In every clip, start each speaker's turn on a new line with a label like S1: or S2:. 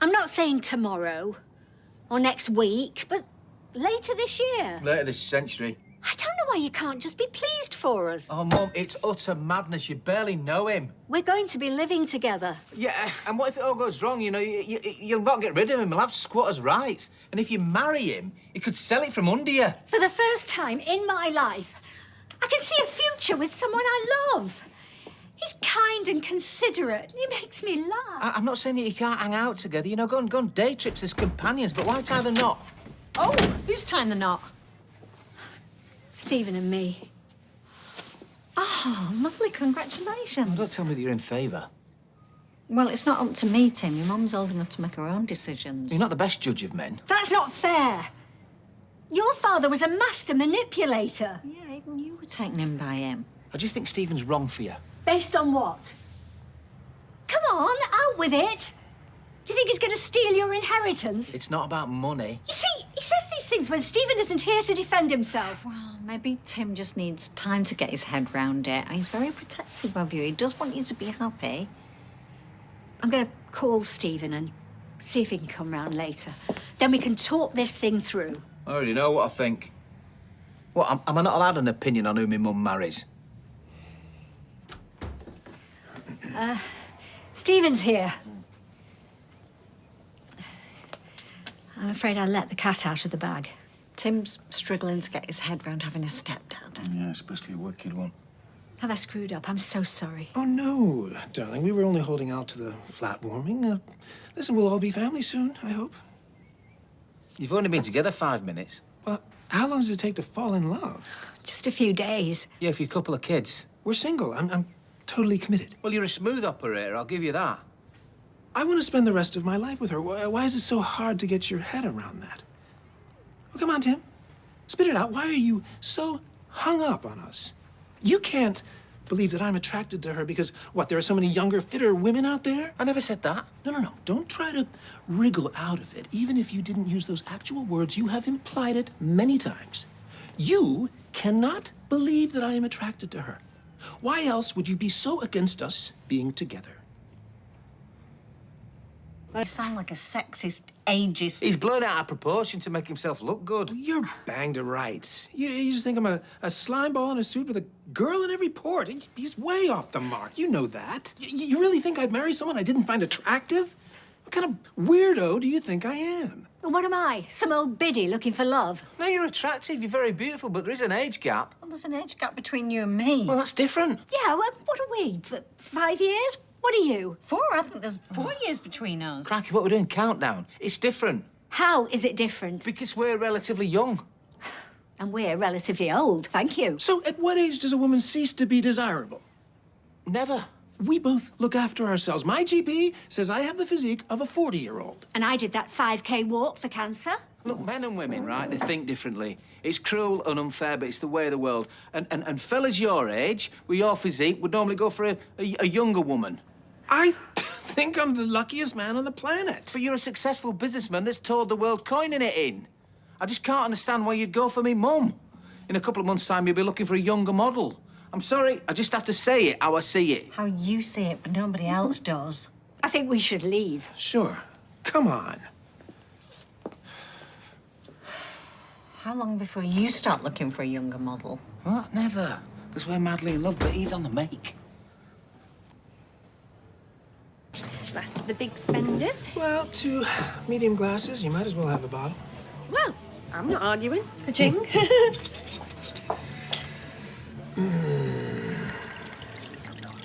S1: I'm not saying tomorrow or next week, but later this year.
S2: Later this century.
S1: I don't know why you can't just be pleased for us.
S2: Oh, Mum, it's utter madness. You barely know him.
S1: We're going to be living together.
S2: Yeah, and what if it all goes wrong? You know, you'll not get rid of him. He'll have squatters' rights. And if you marry him, he could sell it from under you.
S1: For the first time in my life, I can see a future with someone I love. He's kind and considerate. He makes me laugh.
S2: I'm not saying that you can't hang out together. You know, go on day trips as companions, but why tie the knot?
S3: Oh, who's tying the knot?
S1: Stephen and me.
S3: Oh, lovely, congratulations.
S2: Well, don't tell me that you're in favour.
S3: Well, it's not up to me, Tim. Your mum's old enough to make her own decisions.
S2: You're not the best judge of men.
S1: That's not fair. Your father was a master manipulator.
S3: Yeah, even you were taken in by him.
S2: I just think Stephen's wrong for you.
S1: Based on what? Come on, out with it. Do you think he's going to steal your inheritance?
S2: It's not about money.
S1: You see, he says these things when Stephen isn't here to defend himself.
S3: Well, maybe Tim just needs time to get his head round it. He's very protective of you. He does want you to be happy.
S1: I'm going to call Stephen and see if he can come round later. Then we can talk this thing through.
S2: I already know what I think. What, am I not allowed an opinion on who my mum marries?
S1: Stephen's here. I'm afraid I let the cat out of the bag.
S3: Tim's struggling to get his head round having a stepdad.
S4: Yeah, especially a wicked one.
S1: Have I screwed up? I'm so sorry.
S4: Oh, no, darling. We were only holding out to the flat warming. Listen, we'll all be family soon, I hope.
S2: You've only been together 5 minutes.
S4: Well, how long does it take to fall in love?
S1: Just a few days.
S2: Yeah, for your couple of kids.
S4: We're single. I'm totally committed.
S2: Well, you're a smooth operator, I'll give you that.
S4: I want to spend the rest of my life with her. Why is it so hard to get your head around that? Well, come on, Tim. Spit it out. Why are you so hung up on us? You can't believe that I'm attracted to her because, what, there are so many younger, fitter women out there?
S2: I never said that.
S4: No. Don't try to wriggle out of it. Even if you didn't use those actual words, you have implied it many times. You cannot believe that I am attracted to her. Why else would you be so against us being together?
S3: You sound like a sexist, ageist...
S2: He's blown out of proportion to make himself look good.
S4: You're banged to rights. You just think I'm a slimeball in a suit with a girl in every port. He's way off the mark. You know that. You really think I'd marry someone I didn't find attractive? What kind of weirdo do you think I am?
S1: And what am I? Some old biddy looking for love?
S2: No, you're attractive, you're very beautiful, but there is an age gap.
S3: Well, there's an age gap between you and me.
S2: Well, that's different.
S1: Yeah, well, what are we? 5 years? What are you?
S3: 4? I think there's 4 years between us.
S2: Cracky, what we're doing, countdown. It's different.
S1: How is it different?
S2: Because we're relatively young.
S1: And we're relatively old, thank you.
S4: So at what age does a woman cease to be desirable?
S2: Never.
S4: We both look after ourselves. My GP says I have the physique of a 40-year-old.
S1: And I did that 5K walk for cancer.
S2: Look, men and women, right, they think differently. It's cruel and unfair, but it's the way of the world. And fellas your age, with your physique, would normally go for a younger woman.
S4: I think I'm the luckiest man on the planet.
S2: But you're a successful businessman that's toured the world coining it in. I just can't understand why you'd go for me mum. In a couple of months' time, you'll be looking for a younger model. I'm sorry, I just have to say it how I see it.
S3: How you see it, but nobody else does.
S1: I think we should leave.
S4: Sure. Come on.
S3: How long before you start looking for a younger model?
S2: What? Never. Because we're madly in love, but he's on the make.
S1: Last of the big spenders.
S4: Well, 2 medium glasses. You might as well have a bottle.
S5: Well, I'm not arguing. Ka-ching.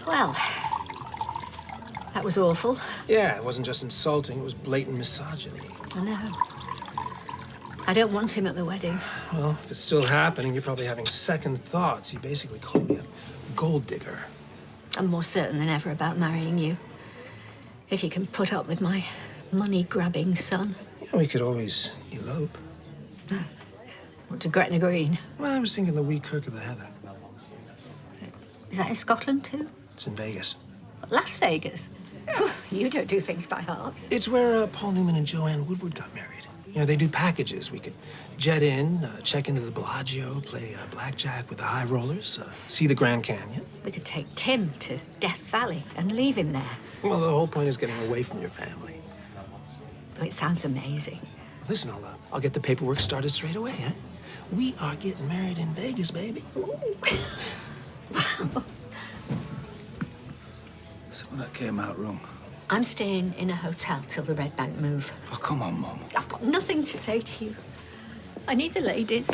S1: Well, that was awful.
S4: Yeah, it wasn't just insulting. It was blatant misogyny.
S1: I know. I don't want him at the wedding.
S4: Well, if it's still happening, you're probably having second thoughts. He basically called me a gold digger.
S1: I'm more certain than ever about marrying you. If you can put up with my money-grabbing son.
S4: You know, we could always elope.
S1: What, to Gretna Green?
S4: Well, I was thinking the wee Kirk of the Heather.
S1: Is that in Scotland, too?
S4: It's in Vegas.
S1: Las Vegas? Phew, you don't do things by halves.
S4: It's where Paul Newman and Joanne Woodward got married. You know, they do packages. We could jet in, check into the Bellagio, play blackjack with the high rollers, see the Grand Canyon.
S1: We could take Tim to Death Valley and leave him there.
S4: Well, the whole point is getting away from your family.
S1: Oh, it sounds amazing.
S4: Listen, I'll get the paperwork started straight away, huh? We are getting married in Vegas, baby.
S2: Something that came out wrong.
S1: I'm staying in a hotel till the Red Bank move.
S2: Oh, come on, Mum.
S1: I've got nothing to say to you. I need the ladies.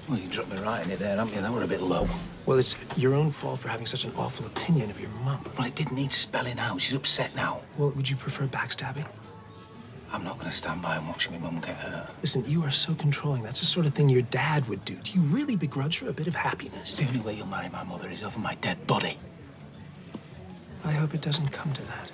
S2: Well, you dropped me right in it there, haven't you? That were a bit low.
S4: Well, it's your own fault for having such an awful opinion of your mum.
S2: Well, it didn't need spelling out. She's upset now.
S4: Well, would you prefer backstabbing?
S2: I'm not going to stand by and watch my mum get hurt.
S4: Listen, you are so controlling. That's the sort of thing your dad would do. Do you really begrudge her a bit of happiness?
S2: The only way you'll marry my mother is over my dead body.
S4: I hope it doesn't come to that.